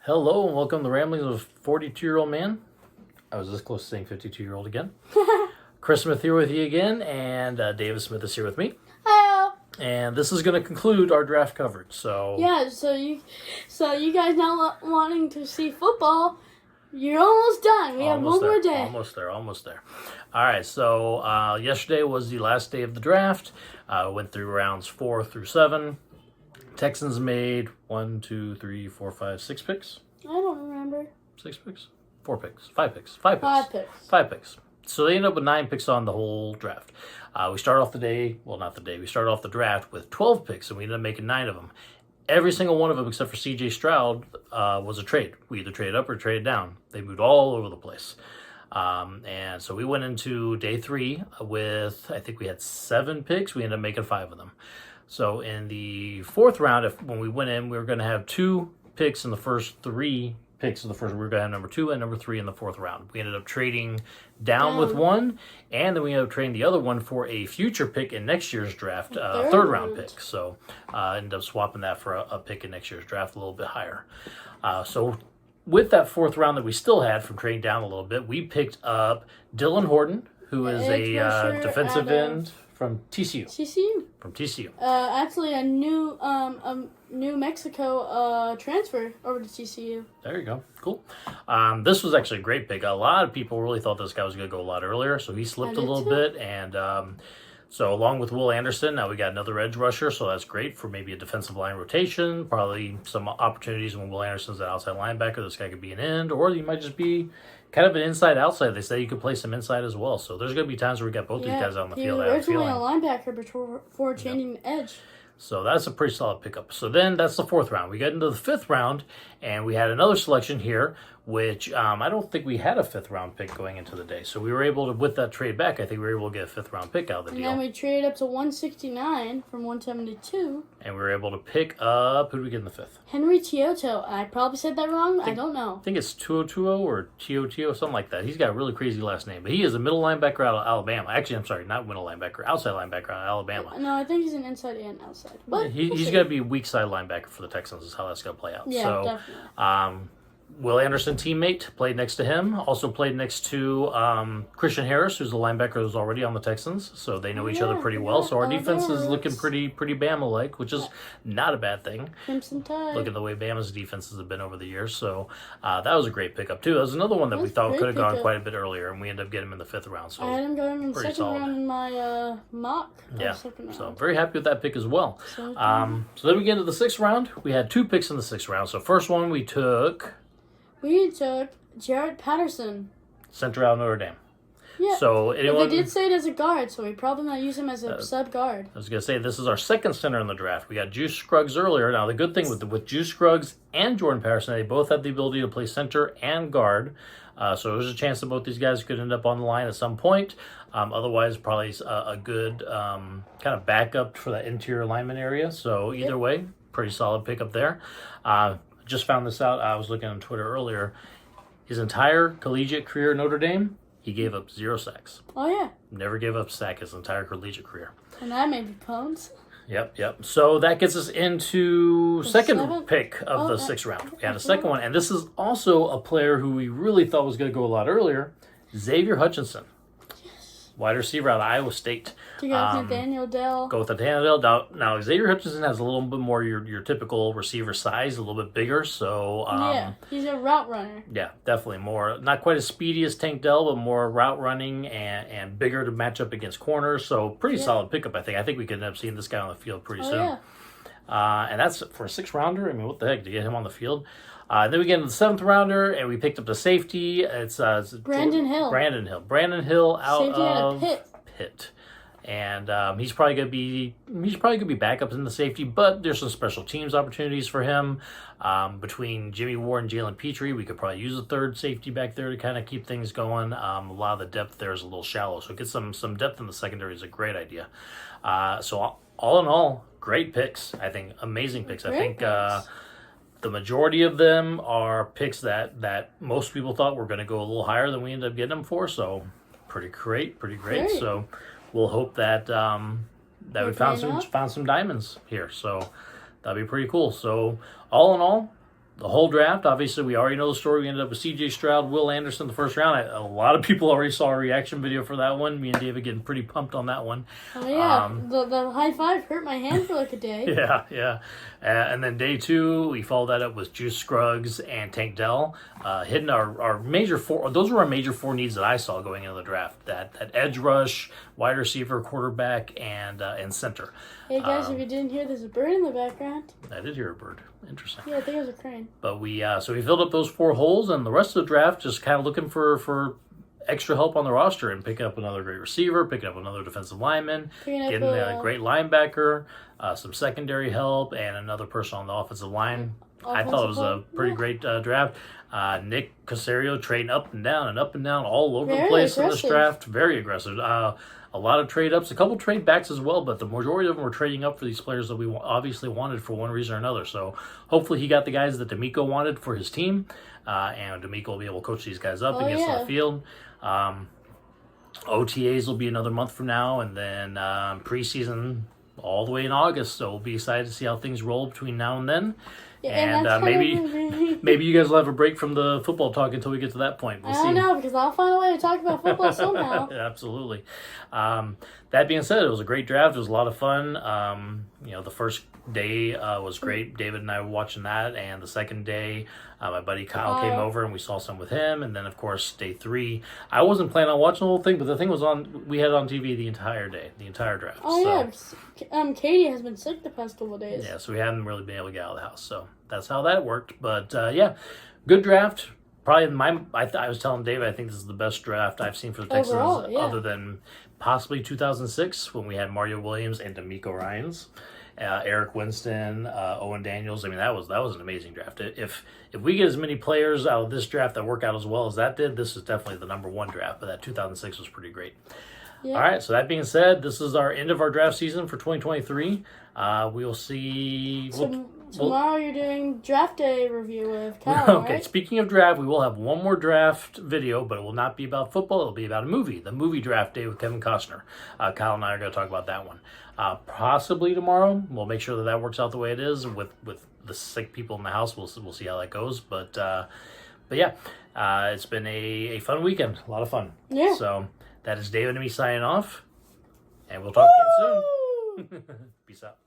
Hello and welcome to Ramblings of 42-Year-Old Man. I was this close to saying 52-year-old again. Chris Smith here with you again, and David Smith is here with me. Hello. And this is going to conclude our draft coverage. So yeah, so you guys now wanting to see football, you're almost done. We have one more day. Almost there. All right, so yesterday was the last day of the draft. Went through rounds 4 through 7. Texans made 1, 2, 3, 4, 5, 6 picks. I don't remember. 6 picks? 4 picks. 5 picks. 5 picks. 5 picks. So they ended up with 9 picks on the whole draft. We started off we started off the draft with 12 picks, and we ended up making 9 of them. Every single one of them, except for C.J. Stroud, was a trade. We either traded up or traded down. They moved all over the place. And so we went into day 3 with, I think we had 7 picks. We ended up making 5 of them. So in the 4th round, when we went in, we were going to have 2 picks in the first 3 picks of the first. We were going to have number 2 and number 3 in the 4th round. We ended up trading down with 1, and then we ended up trading the other one for a future pick in next year's draft, 3rd round pick. So ended up swapping that for a pick in next year's draft, a little bit higher. So with that 4th round that we still had from trading down a little bit, we picked up Dylan Horton, who is a defensive end from TCU. From TCU. Actually, a New Mexico transfer over to TCU. There you go. Cool. This was actually a great pick. A lot of people really thought this guy was going to go a lot earlier, so he slipped a little bit. And so along with Will Anderson, now we got another edge rusher, so that's great for maybe a defensive line rotation. Probably some opportunities when Will Anderson's an outside linebacker. This guy could be an end, or he might just be kind of an inside-outside. They say you could play some inside as well. So there's going to be times where we got both these guys on the field. He was originally a linebacker before changing the edge. So that's a pretty solid pickup. So then that's the 4th round. We get into the 5th round, and we had another selection here, which I don't think we had a 5th round pick going into the day. So we were able to, with that trade back, I think we were able to get a 5th round pick out of the deal. And then we traded up to 169 from 172. And we were able to pick up, who did we get in the 5th? Henry Tioto. I probably said that wrong. I don't know. I think it's 2020 or Tio, something like that. He's got a really crazy last name. But he is a middle linebacker out of Alabama. Actually, I'm sorry, not middle linebacker, outside linebacker out of Alabama. No, I think he's an inside and outside. But he's going to be a weak side linebacker for the Texans is how that's going to play out. Yeah, so, definitely. Will Anderson, teammate, played next to him. Also played next to Christian Harris, who's the linebacker who's already on the Texans. So they know each other pretty well. So our defense is looking pretty Bama-like, which is not a bad thing. Crimson Tide. Look at the way Bama's defenses have been over the years. So that was a great pickup, too. That was another one that we thought could have gone quite a bit earlier, and we ended up getting him in the 5th round. So I had him going in the 2nd round in my mock. Yeah, so I'm very happy with that pick as well. So then we get into the 6th round. We had 2 picks in the 6th round. So first one we took Jarrett Patterson. Center out of Notre Dame. Yeah. So they did say it as a guard, so we probably not use him as a sub guard. I was gonna say this is our 2nd center in the draft. We got Juice Scruggs earlier. Now the good thing with Juice Scruggs and Jordan Patterson, they both have the ability to play center and guard. So there's a chance that both these guys could end up on the line at some point. Otherwise, probably a good kind of backup for that interior lineman area. So either way, pretty solid pickup there. Just found this out. I was looking on Twitter earlier. His entire collegiate career at Notre Dame, he gave up 0 sacks. Oh, yeah. Never gave up a sack his entire collegiate career. And that made me pumped. Yep. So that gets us into second pick of the 6th round. We had a second one, and this is also a player who we really thought was going to go a lot earlier, Xavier Hutchinson. Wide receiver out of Iowa State. To go with Nathaniel Dell. Go with Nathaniel Dell. Now, Xavier Hutchinson has a little bit more your typical receiver size, a little bit bigger. So he's a route runner. Yeah, definitely more. Not quite as speedy as Tank Dell, but more route running and bigger to match up against corners. So pretty solid pickup, I think. I think we could end up seeing this guy on the field pretty soon. Yeah. And that's for a 6th rounder. I mean, what the heck, to get him on the field. Then we get into the 7th rounder, and we picked up the safety. It's Brandon Hill. Brandon Hill out safety of Pitt. And he's probably gonna be backup in the safety, but there's some special teams opportunities for him. Between Jimmy Ward and Jalen Petrie, we could probably use a 3rd safety back there to kind of keep things going. A lot of the depth there is a little shallow, so get some depth in the secondary is a great idea. So all in all, great picks. I think amazing picks. I think the majority of them are picks that most people thought were going to go a little higher than we ended up getting them for. So pretty great. So we'll hope that that we found some diamonds here. So that'd be pretty cool. So all in all, the whole draft, obviously, we already know the story. We ended up with C.J. Stroud, Will Anderson the first round. A lot of people already saw a reaction video for that one. Me and David getting pretty pumped on that one. Oh, yeah. The high five hurt my hand for like a day. Yeah. And then day 2, we followed that up with Juice Scruggs and Tank Dell. Hitting our major 4. Those were our major 4 needs that I saw going into the draft. That edge rush, wide receiver, quarterback, and center. Hey, guys, if you didn't hear, there's a bird in the background. I did hear a bird. Interesting. Yeah, I think it was a crane. But we filled up those 4 holes, and the rest of the draft just kind of looking for extra help on the roster and picking up another great receiver, picking up another defensive lineman, getting a great linebacker, some secondary help, and another person on the offensive line. I thought it was a pretty great draft. Nick Casario trading up and down all over the place in this draft. Very aggressive. A lot of trade ups, a couple trade backs as well, but the majority of them were trading up for these players that we obviously wanted for one reason or another. So hopefully he got the guys that D'Amico wanted for his team, and D'Amico will be able to coach these guys up and get on the field. OTAs will be another month from now, and then preseason all the way in August. So we'll be excited to see how things roll between now and then. Yeah, and maybe you guys will have a break from the football talk until we get to that point. I don't know, because I'll find a way to talk about football somehow. Absolutely. That being said, it was a great draft. It was a lot of fun. The first day was great. David and I were watching that, and the second day, my buddy Kyle came over and we saw some with him. And then, of course, day 3, I wasn't planning on watching the whole thing, but the thing was on. We had it on TV the entire day, the entire draft. Yeah. Katie has been sick the past couple of days. Yeah, so we haven't really been able to get out of the house. So that's how that worked. But yeah, good draft. Probably I was telling David, I think this is the best draft I've seen for the Texans, other than possibly 2006 when we had Mario Williams and D'Amico Ryans. Eric Winston, Owen Daniels. I mean, that was an amazing draft. If we get as many players out of this draft that work out as well as that did, this is definitely the number 1 draft. But that 2006 was pretty great. Yeah. All right. So that being said, this is our end of our draft season for 2023. We'll see. Tomorrow you're doing draft day review with Cal. Okay. Right? Speaking of draft, we will have one more draft video, but it will not be about football. It'll be about a movie, the movie draft day with Kevin Costner. Kyle and I are going to talk about that one. Possibly tomorrow. We'll make sure that works out the way it is with the sick people in the house. We'll see how that goes. But yeah, it's been a fun weekend. A lot of fun. Yeah. So that is David and me signing off, and we'll talk to you soon. Peace out.